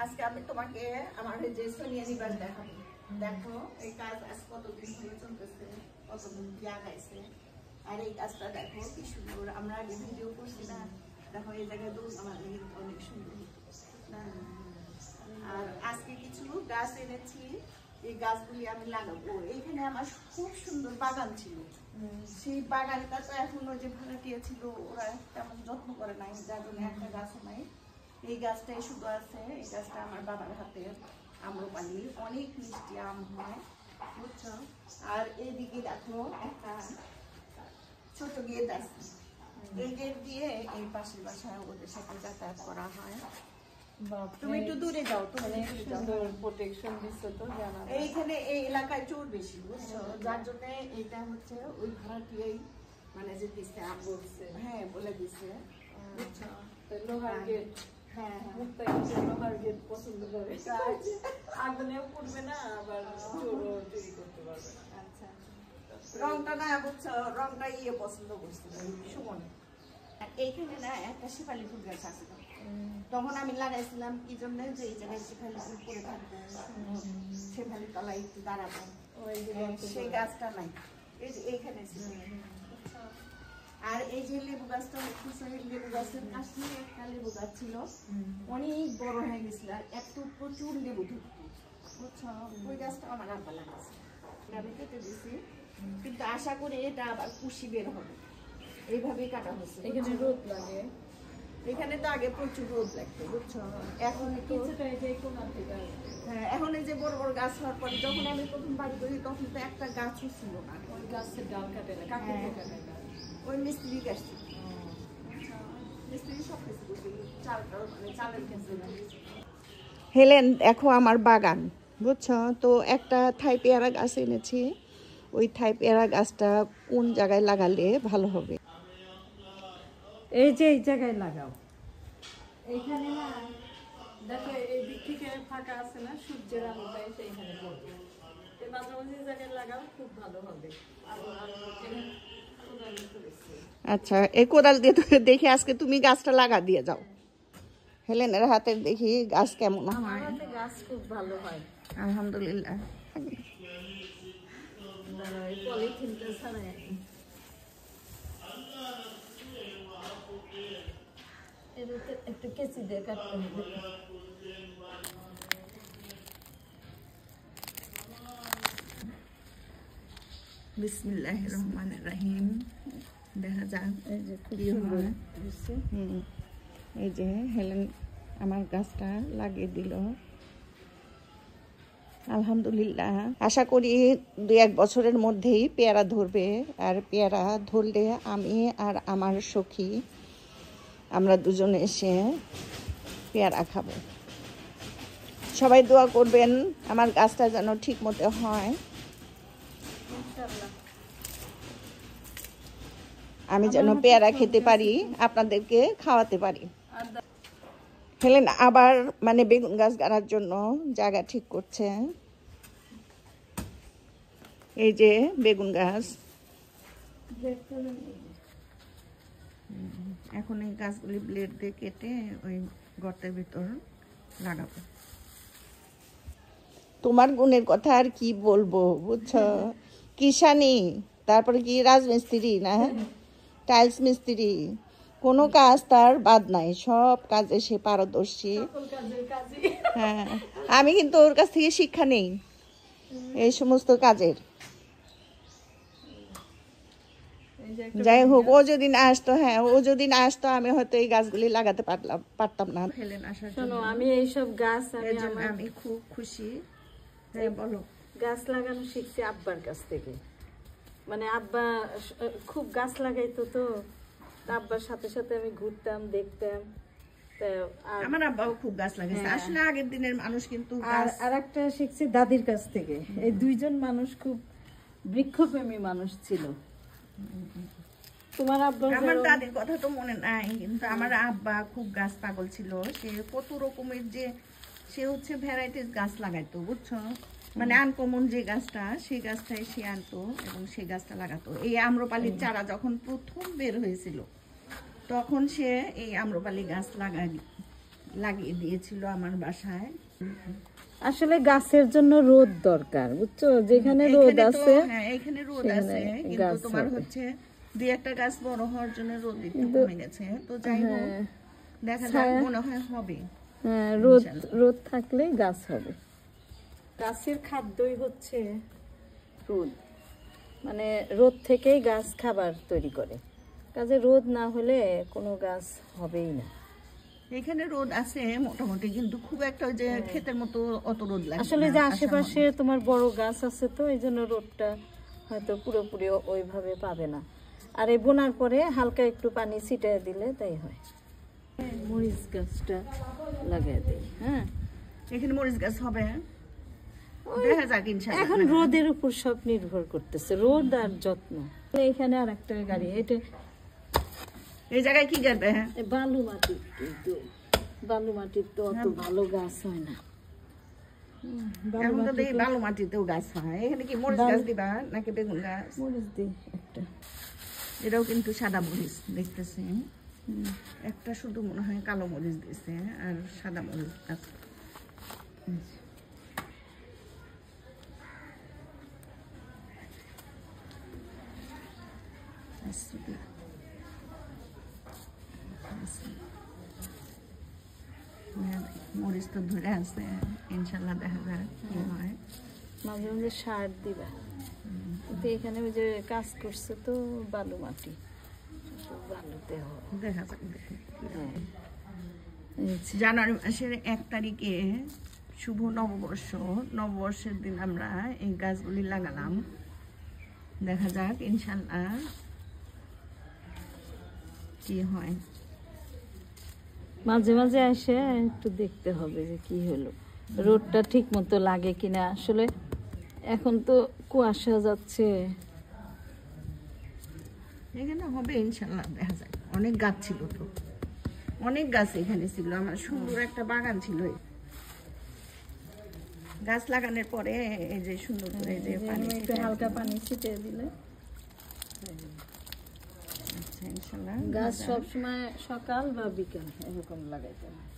আজকে আমি তোমাকে আমার যে সোনিয়া নিবাস দেখাবো। দেখো এই কাজ আজ কতদিন ধরে চলতেছে, কতদিন লাগাইছে। আর এই কাজটা দেখো কি সুন্দর। আমরা আগে ভিডিও করছি না, দেখো এই জায়গায় দৌড় আমার অনেক সুন্দর। আর আজকে কিছু গাছ এনেছি, এই গাছগুলি আমি লাগাবো। এইখানে আমার খুব সুন্দর বাগান ছিল, সেই বাগানটা তো এখনো যে ভাড়াটিয়া ছিল ওরা তেমন যত্ন করে নাই, যার জন্য একটা গাছও নাই। এই গাছটাই শুধু আছে। এই গাছটা আমার বাবার হাতের আম্রপালি, অনেক মিষ্টি আম হয়, বুঝছো। আর এইদিকে দেখো একটা ছোট গেট আছে, এই গেট দিয়ে এই পাশের বাসায় ওদের সাথে যাতায়াত করা হয়। তুমি একটু দূরে যাও, প্রোটেকশন দিচ্ছে তো জানা। এইখানে এই এলাকায় চোর বেশি, বুঝছো, যার জন্য এইটা হচ্ছে ওই ভাড়াটিয়াই মানে যে দিচ্ছে আম বলছে, হ্যাঁ বলে দিছে, বুঝছো। লোহার গেট, হ্যাঁ মুক্তা লোহার গেট পছন্দ করে, আগুনেও পড়বে না, আবার চোরও চুরি করতে পারবে না। আচ্ছা, রংটা না বুঝছো, রংটা ইয়ে পছন্দ করছিল সুমন। এইখানে না একটা শেফালি ফুল গাছ আছে, তখন আমি লাগাইছিলাম কি জন্য, যে এই জায়গায় শেফালি ফুল পরে থাকবে, শেফালি তলায় একটু দাঁড়াবো, সেই গাছটা নাই, এইখানে ছিল। আর এই যে লেবু গাছটা দেখতেছো, লেবু গাছের কাছে একটা লেবু গাছ ছিল, অনেক বড় হয়ে গেছিল, আর এত প্রচুর লেবু ধরতো, বুঝছো। ওই গাছটা আমার আব্বা লাগাচ্ছে, আমি কেটে দিছি, কিন্তু আশা করি এটা আবার কুশি বের হবে, এইভাবেই কাটা হচ্ছে। এখানে রোদ লাগে, এখানে তো আগে প্রচুর রোদ লাগতো, বুঝছো। এখন হ্যাঁ, এখন এই যে বড় বড় গাছ হওয়ার পরে, যখন আমি প্রথম বাড়ি করি তখন তো একটা গাছও ছিল না, ওই গাছের ডাল কাটে না, কাকে কাটে না, ওই মিস্ত্রি গাছটি, মিস্ত্রি সব কিছু করছে, চালটা মানে চালের ক্ষেত্রে। হেলেন দেখো আমার বাগান, বুঝছো। তো একটা থাই পেয়ারা গাছ এনেছি, ওই থাই পেয়ারা গাছটা কোন জায়গায় লাগালে ভালো হবে? এই যে এই জায়গায় লাগাও, এইখানে না দেখো, এই দিক থেকে ফাঁকা আছে না, সূর্যের আলোটা এসে এখানে পড়বে, এই মাঝামাঝি জায়গায় লাগাও, খুব ভালো হবে। আচ্ছা, এই কোদাল দিয়ে তো দেখি আজকে তুমি গাছটা লাগা দিয়ে যাও। হেলেনের হাতে দেখি গাছ কেমন হয়। গাছ খুব ভালো হয় আলহামদুলিল্লাহ। পলিথিনটা ছাড়াই একটু কেচি দিয়ে কাটতে হবে। বিসমিল্লাহির রহমানির রহিম। দেখা যাক এই যে খুব কি সুন্দর হয়। এই যে হেলেন আমার গাছটা লাগিয়ে দিল, আলহামদুলিল্লাহ। আশা করি 2-1 বছরের মধ্যেই পেয়ারা ধরবে, আর পেয়ারা ধরলে আমি আর আমার সখী আমরা দুজনে এসে পেয়ারা খাবো। সবাই দোয়া করবেন আমার গাছটা যেন ঠিক মতো হয়, আমি যেন পেয়ারা খেতে পারি, আপনাদেরকে খাওয়াতে পারি। হেলেন আবার মানে বেগুন গাছ গাড়ার জন্য জায়গা ঠিক করছে। এই যে বেগুন গাছ, এখন এই গাছগুলি ব্লেড দিয়ে কেটে ওই গর্তের ভিতর লাগাবো। তোমার গুণের কথা আর কি বলবো, বুঝছো। কিষানি, তারপরে কি রাজমিস্ত্রি না, টাইলস মিস্ত্রি, কোনো কাজ তার বাদ নাই, সব কাজে সে পারদর্শী। হ্যাঁ, আমি কিন্তু ওর কাছ থেকে শিক্ষা নেই এই সমস্ত কাজের। যাই হোক, ও যদি না আসতো, হ্যাঁ ও যদি না আসতো আমি হয়তো এই গাছগুলি লাগাতে পারতাম না। ফেলেন আসার জন্য আমি এইসব গাছ আমি খুব খুশি। হ্যাঁ বলো। গাছ লাগানো শিখছি আব্বার কাছ থেকে, মানে আব্বা খুব গাছ লাগাইতো, তো আব্বার সাথে সাথে আমি ঘুরতাম, দেখতাম। আমার আব্বাও খুব গাছ লাগাইছে, আসলে আগের দিনের মানুষ কিন্তু। আর একটা শিখছি দাদির কাছ থেকে। এই দুইজন মানুষ খুব বৃক্ষপ্রেমী মানুষ ছিল। তোমার আব্বা? আমার দাদির কথা তো মনে নাই, কিন্তু আমার আব্বা খুব গাছ পাগল ছিল। সে কত রকমের যে সে হচ্ছে ভ্যারাইটিস গাছ লাগাইতো, বুঝছো। মানে আনকমন যে গাছটা, সেই গাছটাই সে আনতো এবং সেই গাছটা লাগাতো। এই আম্রপালির চারা যখন প্রথম বের হয়েছিল তখন সে এই আম্রপালি গাছ লাগিয়ে দিয়েছিল আমার বাসায়। আসলে গাছের জন্য রোদ দরকার, বুঝছো? যেখানে রোদ আছে, হ্যাঁ এখানে রোদ আছে, কিন্তু তোমার হচ্ছে দুই একটা গাছ বড় হওয়ার জন্য রোদ একটু কমে গেছে। তো যাই হোক, দেখা যাক, মনে হয় হবে। হ্যাঁ, রোদ রোদ থাকলে গাছ হবে। গাছের খাদ্যই হচ্ছে রোদ, মানে রোদ থেকেই গাছ খাবার তৈরি করে। কাজে রোদ না হলে কোনো গাছ হবেই না। এখানে রোদ আছে মোটামুটি, কিন্তু খুব একটা যে ক্ষেতের মতো অত রোদ লাগে আসলে যে আশেপাশে তোমার বড় গাছ আছে, তো এই জন্য রোদটা হয়তো পুরোপুরি ওইভাবে পাবে না। আর এই বোনার পরে হালকা একটু পানি ছিটিয়ে দিলে তাই হয়। মরিচ গাছটা লাগিয়ে দিই। হ্যাঁ, এখানে মরিচ গাছ হবে, দেখা যাক ইনশাআল্লাহ। এখন রোদের উপর সব নির্ভর করতেছে, রোদ আর যত্ন। এখানে আর একটা গাড়ি, এটা এই জায়গায় কি করবে? বালু মাটি, কিন্তু বালু মাটির তো অত ভালো গাছ হয় না। এখন তো দেখি বালু মাটিতেও গাছ হয়। এখানে কি মরিচ গাছ দিবা নাকি বেগুন গাছ? মরিচ দিই একটা। এটাও কিন্তু সাদা মরিচ দেখতেছি, একটা শুধু মনে হয় কালো মরিচ দিছে আর সাদা মরিচ আছে। মরিচ তো ধরে আছে, ইনশাল্লাহ দেখা যাক কি হয়। মাঝে মাঝে সার দিবা। কিন্তু এখানে ওই যে কাজ করছে তো বালু মাটি, বালুতে দেখা যাক। জানুয়ারি মাসের 1 তারিখে শুভ নববর্ষ, নববর্ষের দিন আমরা এই গাছগুলি লাগালাম। দেখা যাক ইনশাল্লাহ কি হয়। মাঝে মাঝে এসে একটু দেখতে হবে যে কি হলো, রোদটা ঠিক মতো লাগে কিনা। আসলে এখন তো কুয়াশা যাচ্ছে। এখানে হবে ইনশাল্লাহ, দেখা যাক। অনেক গাছ ছিল তো, অনেক গাছ এখানে ছিল, আমার সুন্দর একটা বাগান ছিল। গাছ লাগানোর পরে এই যে সুন্দর করে যে পানি, একটু হালকা পানি ছিটিয়ে দিলে ইনশাল্লাহ। গাছ সবসময় সকাল বা বিকাল এরকম লাগাইতে হয়।